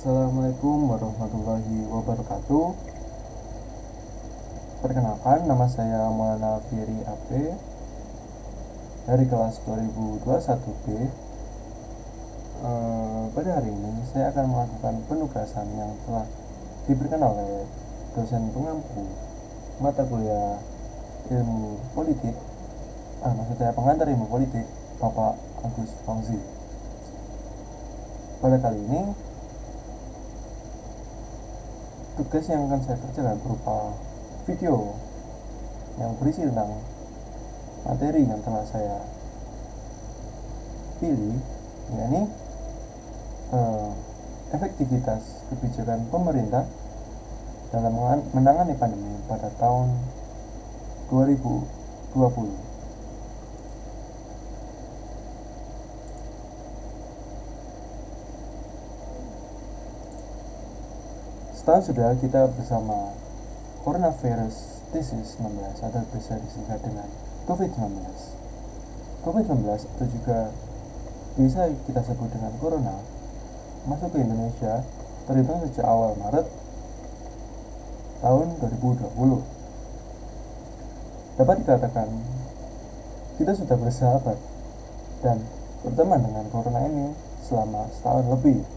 Assalamualaikum warahmatullahi wabarakatuh. Perkenalkan, nama saya Maulana Firi AP dari kelas 2021B. Pada hari ini saya akan melakukan penugasan yang telah diberikan oleh dosen pengampu mata kuliah ilmu politik, maksud saya pengantar ilmu politik, Bapak Agus Fauzi. Pada kali ini tugas yang akan saya kerjakan berupa video yang berisi tentang materi yang telah saya pilih, yakni efektivitas kebijakan pemerintah dalam menangani pandemi pada tahun 2020. Setahun sudah kita bersama coronavirus disease 19 atau bisa disingkat dengan COVID-19. COVID-19 atau juga bisa kita sebut dengan corona masuk ke Indonesia terhitung sejak awal Maret tahun 2020. Dapat dikatakan kita sudah bersahabat dan berteman dengan corona ini selama setahun lebih.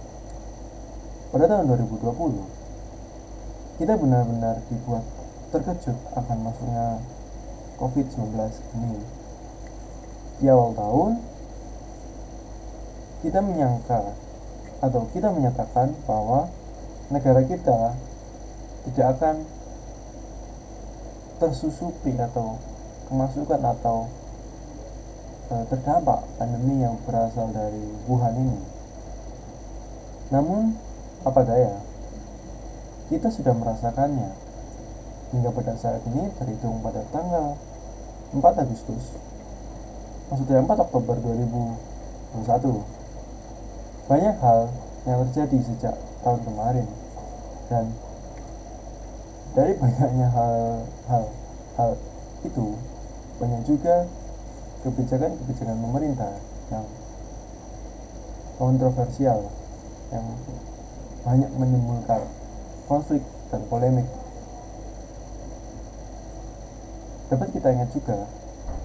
Pada tahun 2020 kita benar-benar dibuat terkejut akan masuknya COVID-19 ini. Di awal tahun, kita menyangka atau kita menyatakan bahwa negara kita tidak akan tersusupi atau kemasukan atau terdampak pandemi yang berasal dari Wuhan ini. Namun, apa daya, kita sudah merasakannya hingga pada saat ini terhitung pada tanggal 4 Agustus, maksudnya 4 Oktober 2021. Banyak hal yang terjadi sejak tahun kemarin, dan dari banyaknya hal itu, banyak juga kebijakan-kebijakan pemerintah yang kontroversial, yang banyak menimbulkan konflik dan polemik. Dapat kita ingat juga,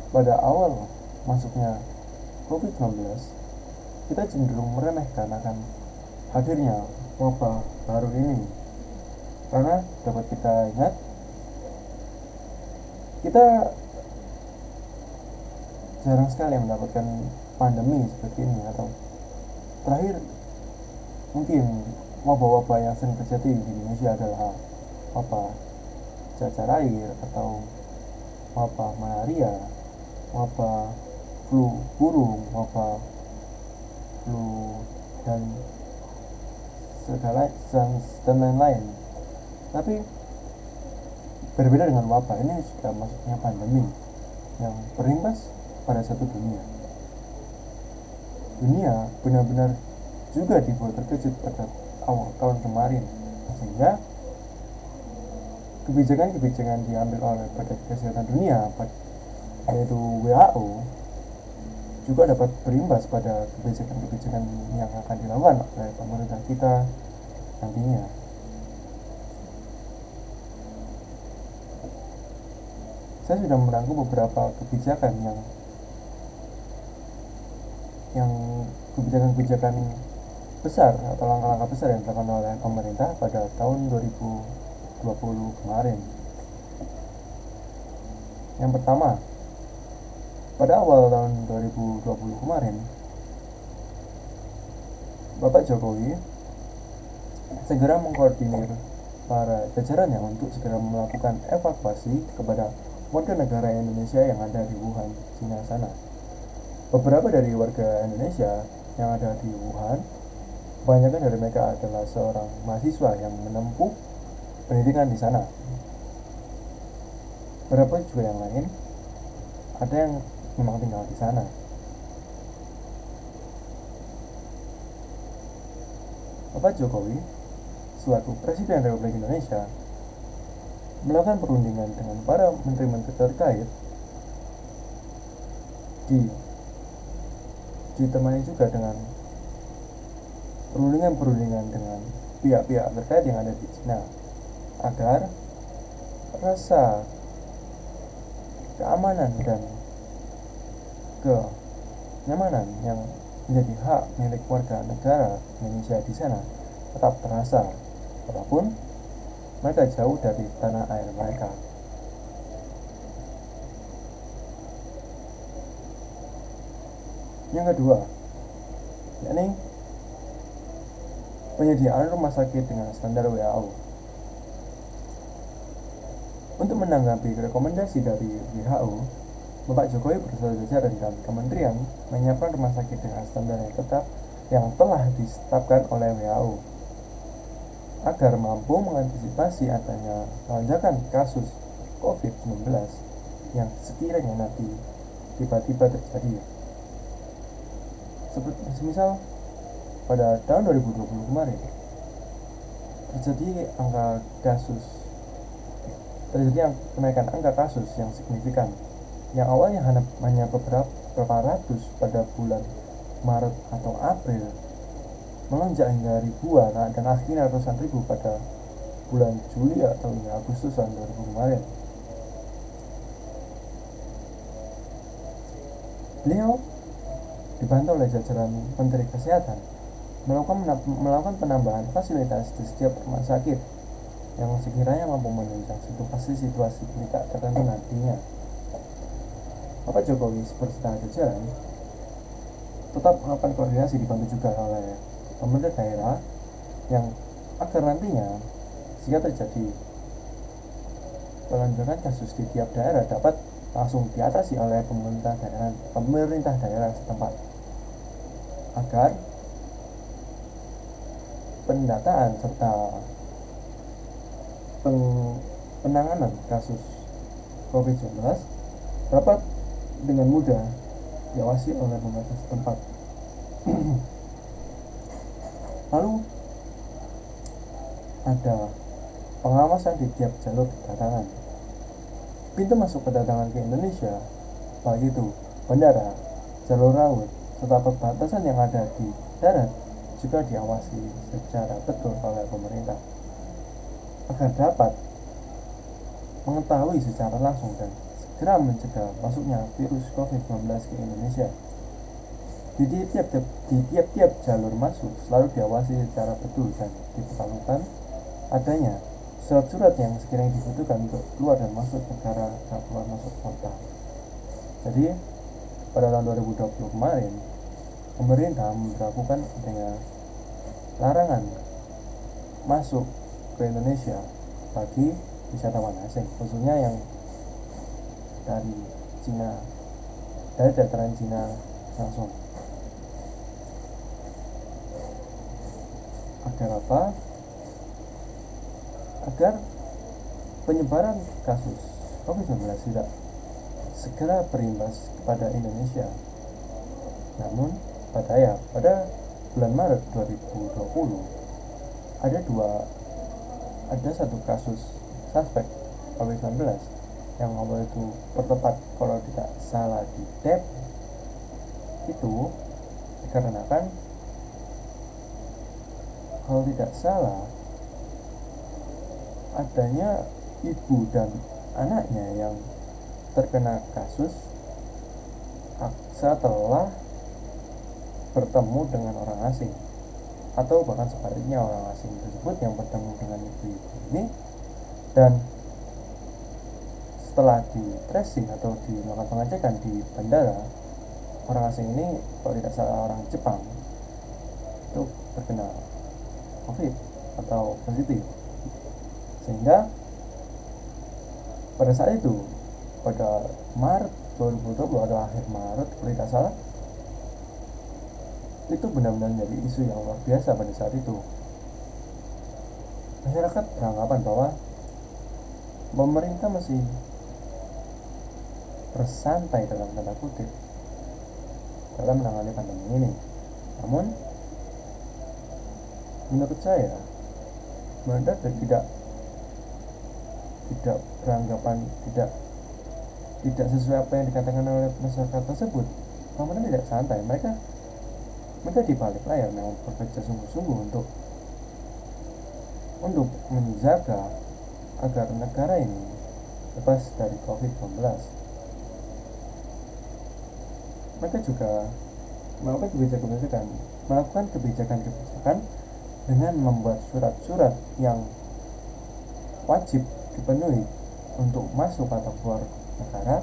pada awal masuknya COVID-19, kita cenderung meremehkan akan hadirnya wabah baru ini. Karena dapat kita ingat, kita jarang sekali mendapatkan pandemi seperti ini, atau terakhir mungkin wabah-wabah yang sering terjadi di Indonesia adalah wabah cacar air atau wabah malaria, wabah flu burung, wabah flu dan segala dan lain-lain. Tapi berbeda dengan wabah ini, sudah masuknya pandemi yang berimbas pada satu dunia. Dunia benar-benar juga dibuat terkejut pada awal tahun kemarin, sehingga kebijakan-kebijakan diambil oleh Badan Kesehatan Dunia, yaitu WHO, juga dapat berimbas pada kebijakan-kebijakan yang akan dilakukan oleh pemerintah kita nantinya. Saya sudah merangkum beberapa kebijakan yang kebijakan-kebijakan besar atau langkah-langkah besar yang dilakukan oleh pemerintah pada tahun 2020 kemarin. Yang pertama, pada awal tahun 2020 kemarin, Bapak Jokowi segera mengkoordinir para jajarannya untuk segera melakukan evakuasi kepada warga negara Indonesia yang ada di Wuhan, Cina sana. Beberapa dari warga Indonesia yang ada di Wuhan, kebanyakan dari mereka adalah seorang mahasiswa yang menempuh pendidikan di sana. Beberapa juga yang lain ada yang memang tinggal di sana. Bapak Jokowi selaku Presiden Republik Indonesia melakukan perundingan dengan para menteri-menteri terkait, ditemani juga dengan perundingan dengan pihak-pihak terkait yang ada di Cina agar rasa keamanan dan kenyamanan yang menjadi hak milik warga negara Indonesia di sana tetap terasa walaupun mereka jauh dari tanah air mereka. Yang kedua, yakni penyediaan rumah sakit dengan standar WHO. Untuk menanggapi rekomendasi dari WHO, Bapak Jokowi bersama jajaran dan kementerian menyiapkan rumah sakit dengan standar yang tetap yang telah ditetapkan oleh WHO agar mampu mengantisipasi adanya lonjakan kasus COVID-19 yang sekiranya nanti tiba-tiba terjadi. Seperti semisal pada tahun 2020 kemarin terjadi kenaikan angka kasus yang signifikan yang awalnya hanya beberapa ratus pada bulan Maret atau April melonjak hingga ribuan dan akhirnya ratusan ribu pada bulan Juli atau hingga Agustus tahun 2000 kemarin. Beliau dibantu oleh jajaran Menteri Kesehatan melakukan penambahan fasilitas di setiap rumah sakit yang sekiranya mampu menunjang situasi tidak tertentu nantinya. Bapak Jokowi beserta jajaran tetap melakukan koordinasi dibantu juga oleh pemerintah daerah yang agar nantinya jika terjadi lonjakan kasus di tiap daerah dapat langsung diatasi oleh pemerintah daerah setempat agar pendataan serta penanganan kasus COVID-19 dapat dengan mudah diawasi oleh pemerintah setempat. Lalu ada pengawasan di tiap jalur kedatangan. Pintu masuk kedatangan ke Indonesia, baik itu bandara, jalur laut, serta perbatasan yang ada di darat juga diawasi secara betul oleh pemerintah agar dapat mengetahui secara langsung dan segera mencegah masuknya virus COVID-19 ke Indonesia. Di tiap-tiap jalur masuk selalu diawasi secara betul dan diperlukan adanya surat-surat yang sekiranya dibutuhkan untuk keluar dan masuk negara dan keluar masuk kota. Jadi pada tahun 2020 kemarin pemerintah memberlakukan adanya larangan masuk ke Indonesia bagi wisatawan asing, khususnya yang dari Cina, dari dataran Cina langsung. Agar apa? Agar penyebaran kasus COVID-19 tidak segera berimbas kepada Indonesia. Namun pada bulan Maret 2020 ada satu kasus suspek COVID-19 yang awal itu bertempat kalau tidak salah di Depok. Itu dikarenakan kalau tidak salah adanya ibu dan anaknya yang terkena kasus setelah bertemu dengan orang asing, atau bahkan sebaliknya orang asing tersebut yang bertemu dengan ibu-ibu ini, dan setelah di tracing atau dilakukan pengecekan di bandara, orang asing ini kalau tidak salah orang Jepang itu terkena COVID atau positif, sehingga pada saat itu pada Maret 2020 atau akhir Maret kalau tidak salah, itu benar-benar menjadi isu yang luar biasa pada saat itu. Masyarakat beranggapan bahwa pemerintah masih bersantai dalam tanda kutip dalam menangani pandemi ini. Namun menurut saya mereka tidak beranggapan tidak sesuai apa yang dikatakan oleh masyarakat tersebut. Pemerintah tidak santai, mereka di balik layar memang bekerja sungguh-sungguh untuk untuk menjaga agar negara ini bebas dari COVID-19. Mereka juga melakukan kebijakan dengan membuat surat-surat yang wajib dipenuhi untuk masuk atau keluar negara,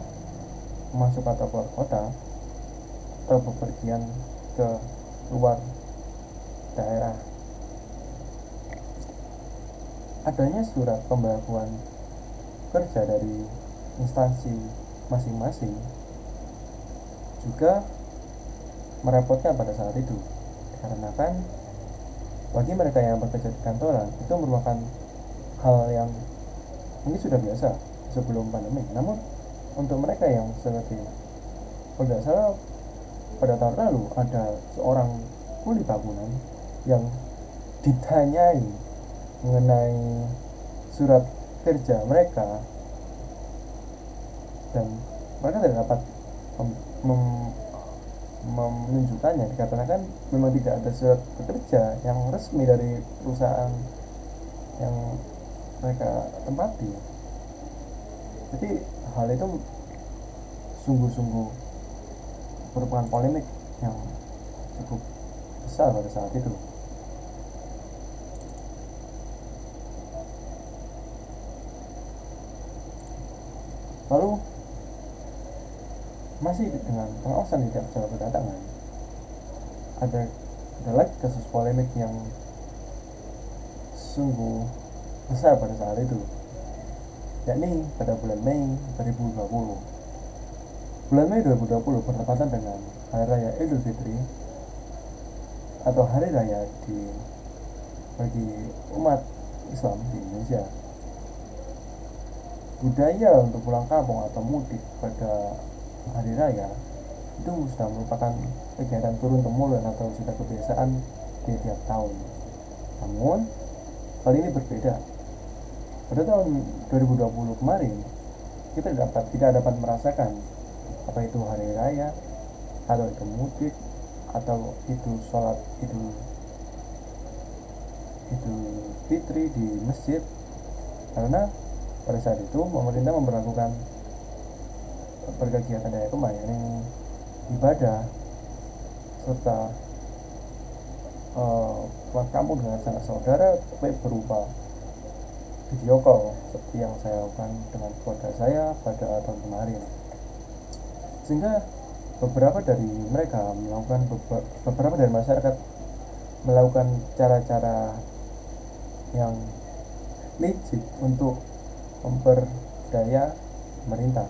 masuk atau keluar kota, atau bepergian ke luar daerah. Adanya surat pemberlakuan kerja dari instansi masing-masing juga merepotkan pada saat itu, karena kan bagi mereka yang bekerja di kantoran itu merupakan hal yang mungkin sudah biasa sebelum pandemi. Namun untuk mereka yang seperti, kalau tidak salah pada tahun lalu ada seorang kuli bangunan yang ditanyai mengenai surat kerja mereka, dan mereka tidak dapat menunjukkannya dikarenakan memang tidak ada surat kerja yang resmi dari perusahaan yang mereka tempati. Jadi hal itu sungguh-sungguh merupakan polemik yang cukup besar pada saat itu. Lalu masih dengan pengawasan tidak secara berdatangan, ada lagi kasus polemik yang sungguh besar pada saat itu, yakni pada bulan Mei 2020. Bulan Mei 2020 bertepatan dengan Hari Raya Idul Fitri atau Hari Raya bagi umat Islam di Indonesia. Budaya untuk pulang kampung atau mudik pada hari raya itu sudah merupakan kegiatan turun-temurun atau sudah kebiasaan di tiap tahun. Namun kali ini berbeda. Pada tahun 2020 kemarin kita tidak dapat merasakan apa itu hari raya, atau itu mudik, atau itu sholat Idul Fitri di masjid, karena pada saat itu pemerintah memberlakukan berkegiatan daya kemah, yakni ibadah serta pulang kampung dengan sanak saudara, baik berupa video call seperti yang saya lakukan dengan keluarga saya pada tahun kemarin. Sehingga beberapa dari masyarakat melakukan cara-cara yang licik untuk memperdaya pemerintah.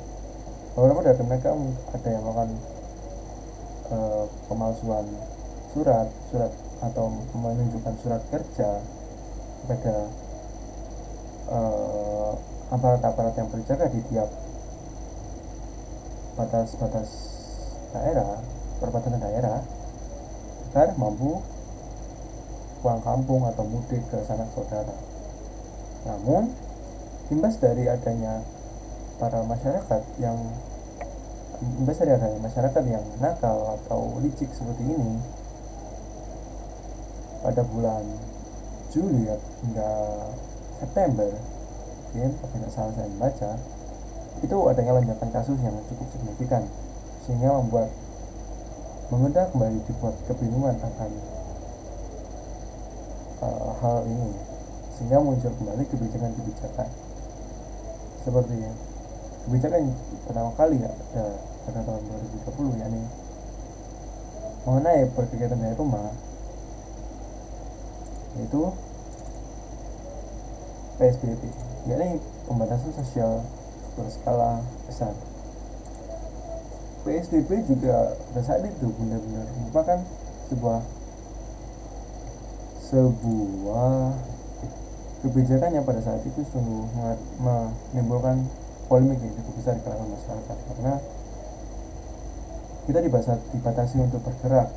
Beberapa dari mereka ada yang melakukan pemalsuan surat atau menunjukkan surat kerja kepada aparat-aparat yang berjaga di tiap batas-batas daerah, perbatasan daerah, agar mampu pulang kampung atau mudik ke sanak saudara. Namun imbas dari adanya masyarakat yang nakal atau licik seperti ini, pada bulan Juli hingga September, mungkin kalau tidak salah saya membaca, itu adanya lonjakan kasus yang cukup signifikan, sehingga dibuat kebingungan akan hal ini, sehingga muncul kembali kebijakan seperti kebijakan pertama kali pada tahun 2020, yakni mengenai berkegiatan dari rumah, yaitu PSBB, yakni pembatasan sosial berskala besar. PSBB juga pada saat itu benar-benar merupakan sebuah kebijakan yang pada saat itu sungguh menimbulkan polemik yang cukup besar di kalangan masyarakat, karena kita dibatasi untuk bergerak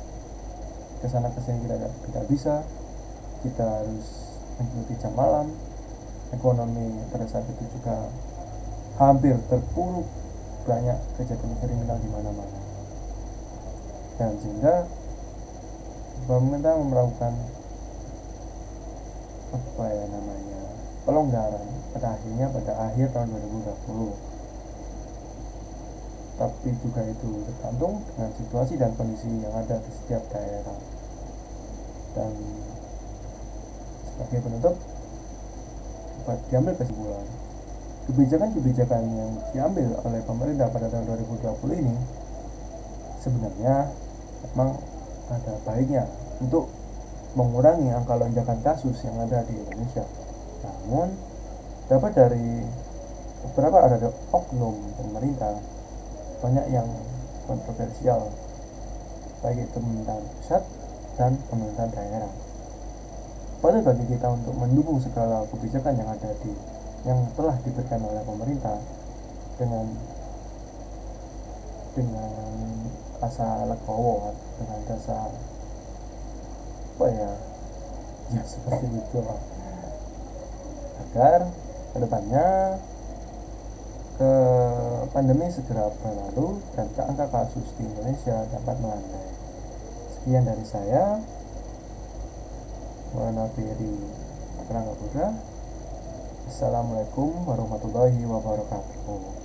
ke sana ke sini, kita tidak bisa, kita harus mengikuti jam malam. Ekonomi pada saat itu juga hampir terpuruk, banyak kejadian kriminal di mana-mana, dan sehingga pemerintah melakukan apa ya namanya, pelonggaran pada akhir tahun 2020. Tapi juga itu tergantung dengan situasi dan kondisi yang ada di setiap daerah. Dan sebagai penutup, dapat diambil kesimpulan, kebijakan-kebijakan yang diambil oleh pemerintah pada tahun 2020 ini sebenarnya memang ada baiknya untuk mengurangi angka lonjakan kasus yang ada di Indonesia. Namun dapat dari beberapa ada oknum pemerintah banyak yang kontroversial, baik itu pemerintahan pusat dan pemerintahan daerah. Patut bagi kita untuk mendukung segala kebijakan yang telah diberikan oleh pemerintah dengan rasa legowo, dengan rasa apa ya seperti itu lah, agar kedepannya ke pandemi segera berlalu dan angka kasus di Indonesia dapat melandai. Sekian dari saya, Muhammad Firi Rangga Putra. Assalamualaikum warahmatullahi wabarakatuh.